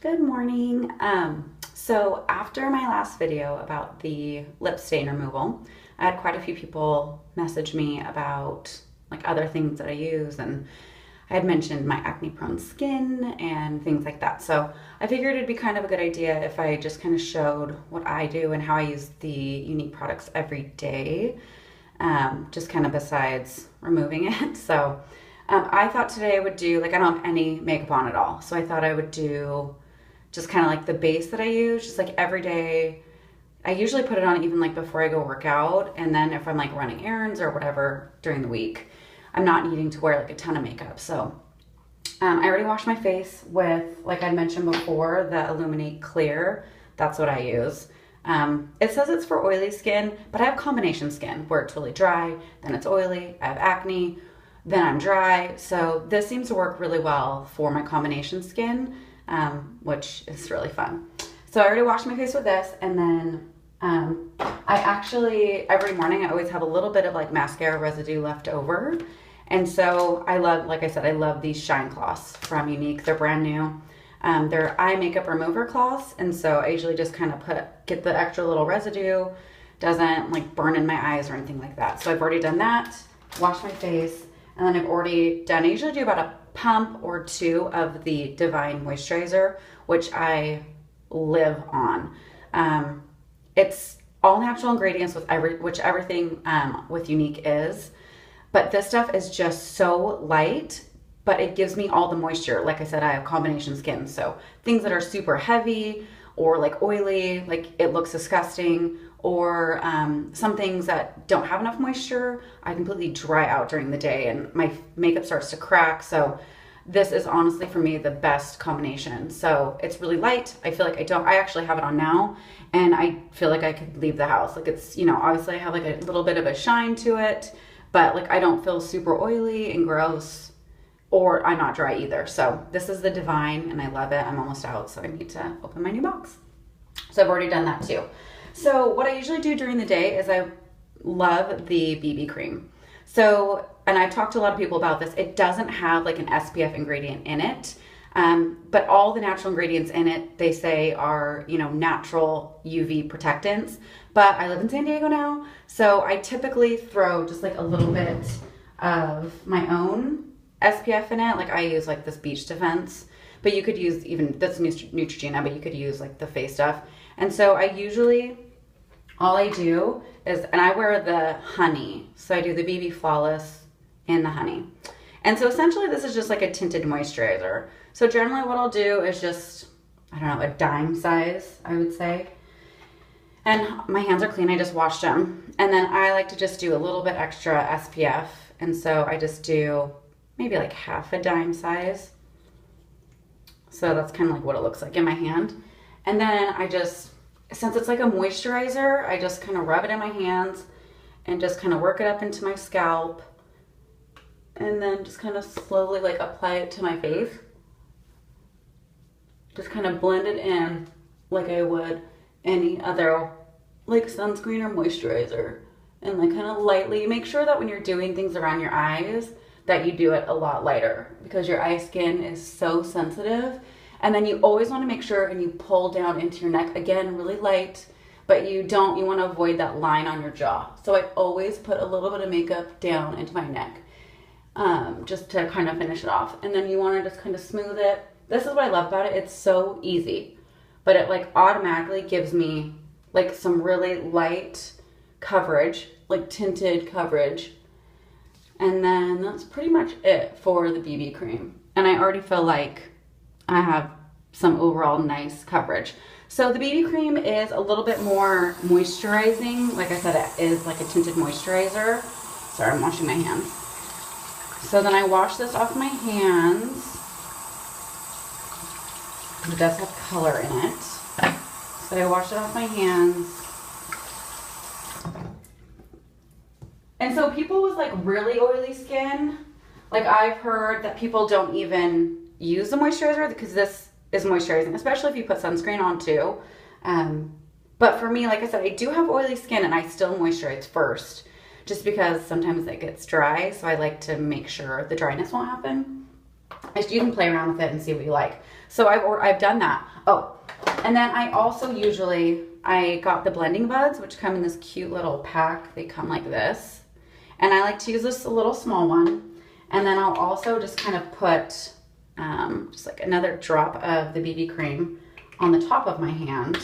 Good morning. So after my last video about the lip stain removal, I had quite a few people message me about like other things that I use, and I had mentioned my acne prone skin and things like that. So I figured it'd be kind of a good idea if I just kind of showed what I do and how I use the Younique products every day, just kind of besides removing it. So I thought today I would do, like, I don't have any makeup on at all. So I thought I would do just kind of like the base that I use, just like every day. I usually put it on even like before I go work out, and then if I'm like running errands or whatever during the week, I'm not needing to wear like a ton of makeup. So I already washed my face with, like I mentioned before, the Illuminate Clear. That's what I use. It says it's for oily skin, but I have combination skin where it's really dry, then it's oily, I have acne, then I'm dry. So this seems to work really well for my combination skin, which is really fun. So I already washed my face with this, and then I actually, every morning I always have a little bit of like mascara residue left over. And so I love, like I said, I love these shine cloths from Younique. They're brand new. They're eye makeup remover cloths. And so I usually just kind of get the extra little residue, doesn't like burn in my eyes or anything like that. So I've already done that, washed my face, and then I've already done, I usually do about a pump or two of the Divine Moisturizer, which I live on. It's all natural ingredients with which everything with Younique is. But this stuff is just so light, but it gives me all the moisture. Like I said, I have combination skin. So things that are super heavy or like oily, like it looks disgusting, or some things that don't have enough moisture, I completely dry out during the day and my makeup starts to crack. So this is honestly for me the best combination. So it's really light. I feel like I actually have it on now, and I feel like I could leave the house. Like it's, you know, obviously I have like a little bit of a shine to it, but like I don't feel super oily and gross, or I'm not dry either. So this is the Divine, and I love it. I'm almost out, so I need to open my new box. So I've already done that too. So what I usually do during the day is I love the BB cream. So, and I've talked to a lot of people about this, it doesn't have like an SPF ingredient in it, but all the natural ingredients in it, they say are, you know, natural UV protectants. But I live in San Diego now, so I typically throw just like a little bit of my own SPF in it. Like I use like this Beach Defense, but you could use even, that's Neutrogena, but you could use like the face stuff. And so I usually, all I do is, and I wear the honey. So I do the BB Flawless and the honey. And so essentially this is just like a tinted moisturizer. So generally what I'll do is just, I don't know, a dime size, I would say. And my hands are clean, I just washed them. And then I like to just do a little bit extra SPF. And so I just do maybe like half a dime size. So that's kind of like what it looks like in my hand. And then I just, since it's like a moisturizer, I just kind of rub it in my hands and just kind of work it up into my scalp. And then just kind of slowly like apply it to my face. Just kind of blend it in like I would any other like sunscreen or moisturizer. And like kind of lightly, make sure that when you're doing things around your eyes that you do it a lot lighter, because your eye skin is so sensitive. And then you always want to make sure and you pull down into your neck, again, really light, but you want to avoid that line on your jaw. So I always put a little bit of makeup down into my neck, just to kind of finish it off. And then you want to just kind of smooth it. This is what I love about it. It's so easy, but it like automatically gives me like some really light coverage, like tinted coverage. And then that's pretty much it for the BB cream. And I already feel like I have some overall nice coverage. So the BB cream is a little bit more moisturizing. Like I said, it is like a tinted moisturizer. Sorry, I'm washing my hands. So then I wash this off my hands. It does have color in it. So I wash it off my hands. And so people with like really oily skin, like I've heard that people don't even use the moisturizer because this is moisturizing, especially if you put sunscreen on too. But for me, like I said, I do have oily skin and I still moisturize first, just because sometimes it gets dry. So I like to make sure the dryness won't happen. You can play around with it and see what you like. So I've done that. Oh, and then I also I got the blending buds, which come in this cute little pack. They come like this. And I like to use this a little small one. And then I'll also just kind of put just like another drop of the BB cream on the top of my hand.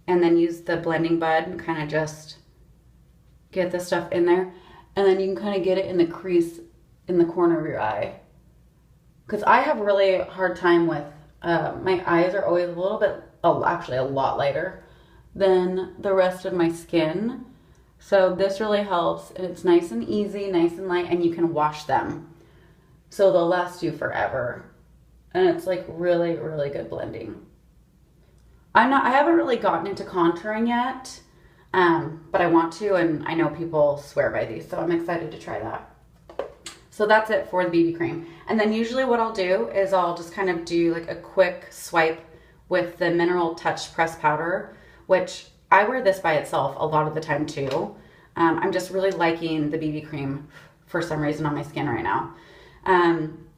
And then use the blending bud and kind of just get the stuff in there. And then you can kind of get it in the crease in the corner of your eye. Because I have really hard time with, my eyes are always a little bit, actually a lot lighter than the rest of my skin. So this really helps, and it's nice and easy, nice and light, and you can wash them. So they'll last you forever. And it's like really, really good blending. I haven't really gotten into contouring yet, but I want to, and I know people swear by these, so I'm excited to try that. So that's it for the BB cream. And then usually what I'll do is I'll just kind of do like a quick swipe with the Mineral Touch Press Powder, which I wear this by itself a lot of the time too. I'm just really liking the BB cream for some reason on my skin right now.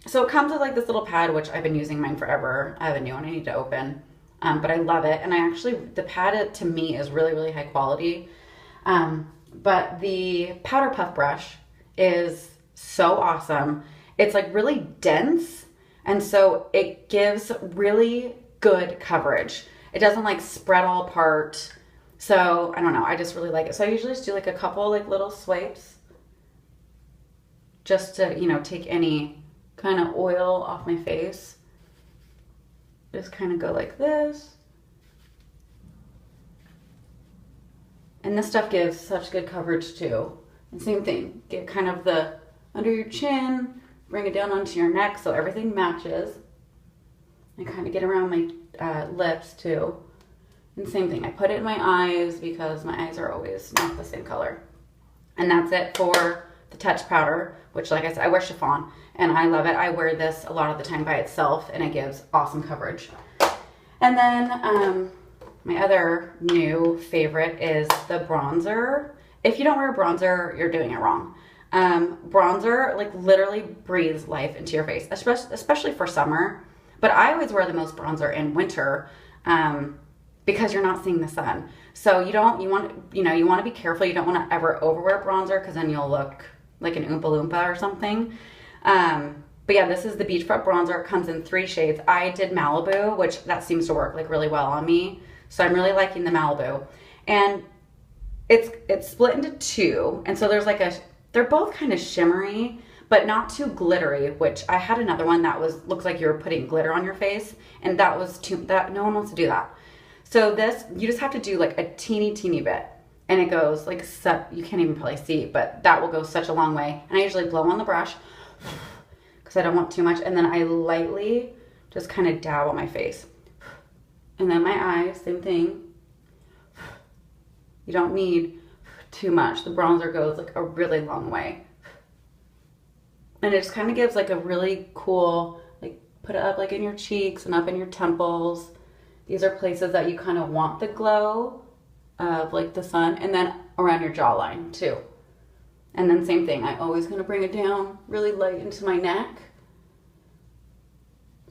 So it comes with like this little pad, which I've been using mine forever. I have a new one I need to open, but I love it. And the pad to me is really, really high quality. But the powder puff brush is so awesome. It's like really dense, and so it gives really good coverage. It doesn't like spread all apart. So I don't know, I just really like it. So I usually just do like a couple like little swipes just to, you know, take any kind of oil off my face. Just kind of go like this. And this stuff gives such good coverage too. And same thing, get kind of the under your chin, bring it down onto your neck so everything matches. I kind of get around my lips too. And same thing, I put it in my eyes because my eyes are always not the same color. And that's it for the touch powder, which like I said, I wear chiffon and I love it. I wear this a lot of the time by itself and it gives awesome coverage. And then my other new favorite is the bronzer. If you don't wear a bronzer, you're doing it wrong. Bronzer like literally breathes life into your face, especially for summer. But I always wear the most bronzer in winter because you're not seeing the sun. So you want to be careful. You don't want to ever overwear bronzer because then you'll look like an Oompa Loompa or something. But yeah, this is the Beachfront bronzer. It comes in 3 shades. I did Malibu, which that seems to work like really well on me. So I'm really liking the Malibu. And it's split into 2. And so there's like they're both kind of shimmery, but not too glittery, which I had another one that looks like you were putting glitter on your face. And that was no one wants to do that. So this, you just have to do like a teeny bit. And it goes like, you can't even probably see, but that will go such a long way. And I usually blow on the brush because I don't want too much. And then I lightly just kind of dab on my face. And then my eyes, same thing. You don't need too much. The bronzer goes like a really long way. And it just kind of gives like a really cool, like put it up like in your cheeks and up in your temples. These are places that you kind of want the glow of like the sun, and then around your jawline too. And then same thing, I always gonna bring it down really light into my neck.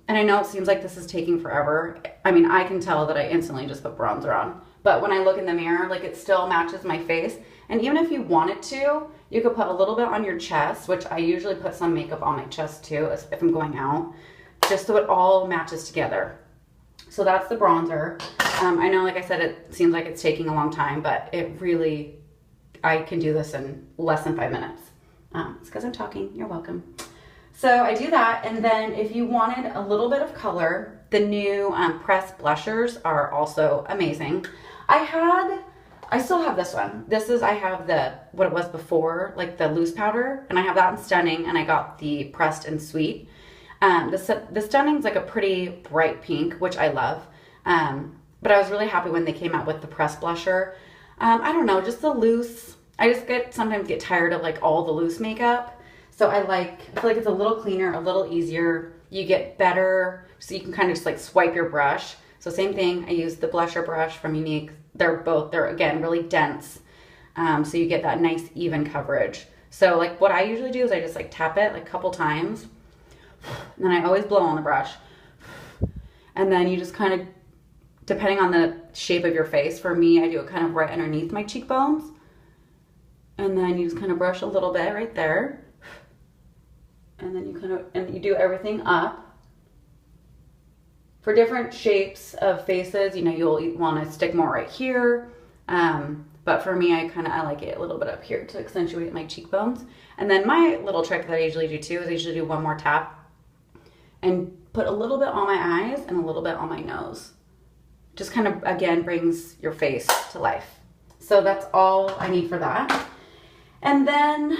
And I know it seems like this is taking forever. I mean, I can tell that I instantly just put bronzer on. But when I look in the mirror, like it still matches my face. And even if you wanted to, you could put a little bit on your chest, which I usually put some makeup on my chest too, if I'm going out, just so it all matches together. So that's the bronzer. I know, like I said, it seems like it's taking a long time, but it really, I can do this in less than 5 minutes. It's because I'm talking. You're welcome. So I do that, and then if you wanted a little bit of color, the new pressed blushers are also amazing. I still have this one. I have what it was before, like the loose powder, and I have that in Stunning, and I got the pressed and sweet. The Stunning's like a pretty bright pink, which I love. But I was really happy when they came out with the pressed blusher. I don't know, just the loose. I just sometimes get tired of like all the loose makeup. So I feel like it's a little cleaner, a little easier. You get better, so you can kind of just like swipe your brush. So same thing, I use the blusher brush from Younique. They're again, really dense. So you get that nice even coverage. So like what I usually do is I just like tap it like a couple times. And then I always blow on the brush. And then you just kind of, depending on the shape of your face, for me, I do it kind of right underneath my cheekbones. And then you just kind of brush a little bit right there. And then you do everything up. For different shapes of faces, you know, you'll want to stick more right here. But for me, I like it a little bit up here to accentuate my cheekbones. And then my little trick that I usually do too is I usually do one more tap and put a little bit on my eyes and a little bit on my nose. Just kind of, again, brings your face to life. So that's all I need for that. And then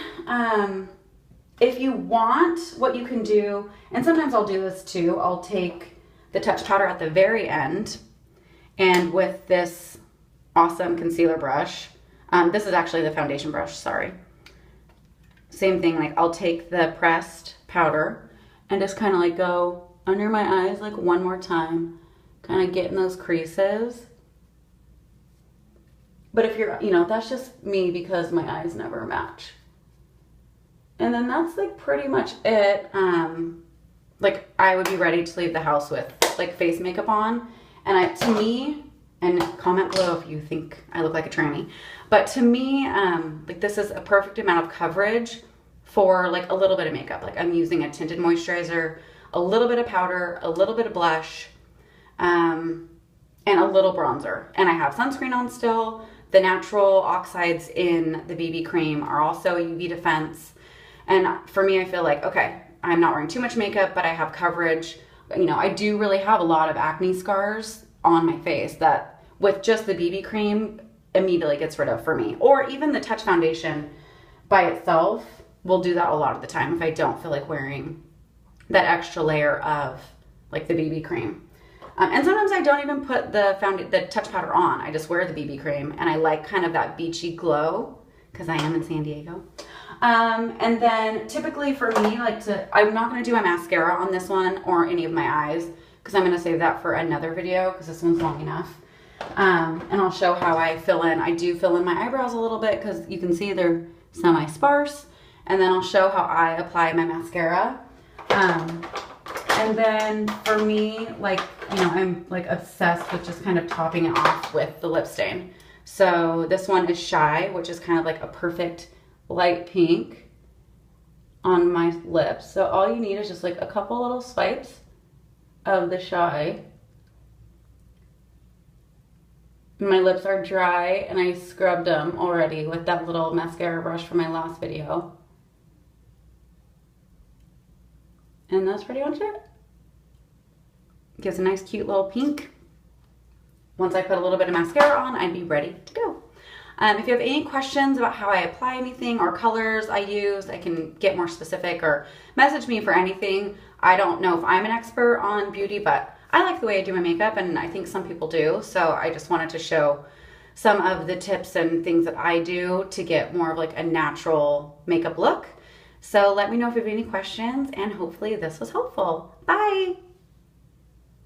if you want, what you can do, and sometimes I'll do this too, I'll take the touch powder at the very end, and with this awesome concealer brush, this is actually the foundation brush, sorry. Same thing, like I'll take the pressed powder and just kind of like go under my eyes like one more time, kind of get in those creases. But if you're, you know, that's just me because my eyes never match. And then that's like pretty much it. Like I would be ready to leave the house with like face makeup on. And to me, and comment below if you think I look like a tranny, but to me, like this is a perfect amount of coverage for like a little bit of makeup. Like I'm using a tinted moisturizer, a little bit of powder, a little bit of blush, and a little bronzer. And I have sunscreen on still. The natural oxides in the BB cream are also UV defense. And for me, I feel like, okay, I'm not wearing too much makeup, but I have coverage. You know, I do really have a lot of acne scars on my face that with just the BB cream immediately gets rid of for me. Or even the Touch foundation by itself will do that a lot of the time if I don't feel like wearing that extra layer of like the BB cream. And sometimes I don't even put the touch powder on. I just wear the BB cream and I like kind of that beachy glow because I am in San Diego. And then typically for me, I'm not going to do my mascara on this one or any of my eyes because I'm going to save that for another video because this one's long enough. And I'll show how I fill in. I do fill in my eyebrows a little bit because you can see they're semi-sparse. And then I'll show how I apply my mascara. And then for me, like, you know, I'm like obsessed with just kind of topping it off with the lip stain. So this one is Shy, which is kind of like a perfect light pink on my lips. So all you need is just like a couple little swipes of the Shy. My lips are dry and I scrubbed them already with that little mascara brush from my last video. And that's pretty much it. Gives a nice cute little pink. Once I put a little bit of mascara on, I'd be ready to go. If you have any questions about how I apply anything or colors I use, I can get more specific or message me for anything. I don't know if I'm an expert on beauty, but I like the way I do my makeup and I think some people do. So I just wanted to show some of the tips and things that I do to get more of like a natural makeup look. So let me know if you have any questions and hopefully this was helpful. Bye.